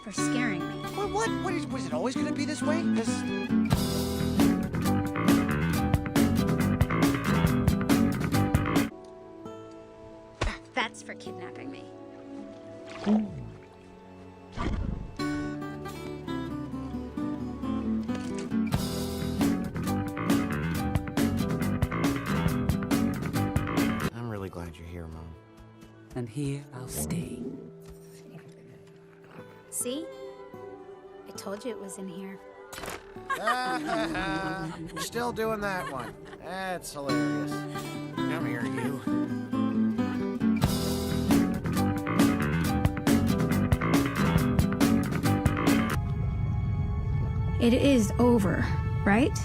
for scaring me. What? Was it always gonna be this way? That's for kidnapping me. I'm really glad you're here, Mom. And here I'll stay. See? I told you it was in here. Still doing that one. That's hilarious. Come here, you. It is over, right?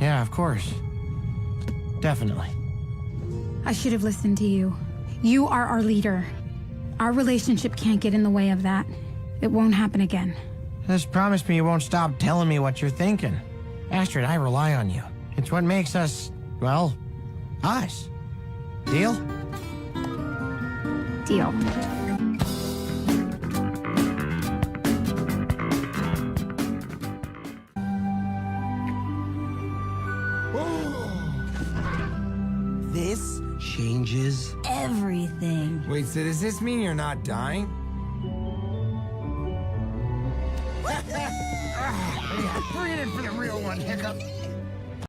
Yeah, of course. Definitely. I should have listened to you. You are our leader. Our relationship can't get in the way of that. It won't happen again. Just promise me you won't stop telling me what you're thinking. Astrid, I rely on you. It's what makes us, well, us. Deal? Deal. This changes everything. Wait, so does this mean you're not dying? Bring it in for the real one, Hiccup.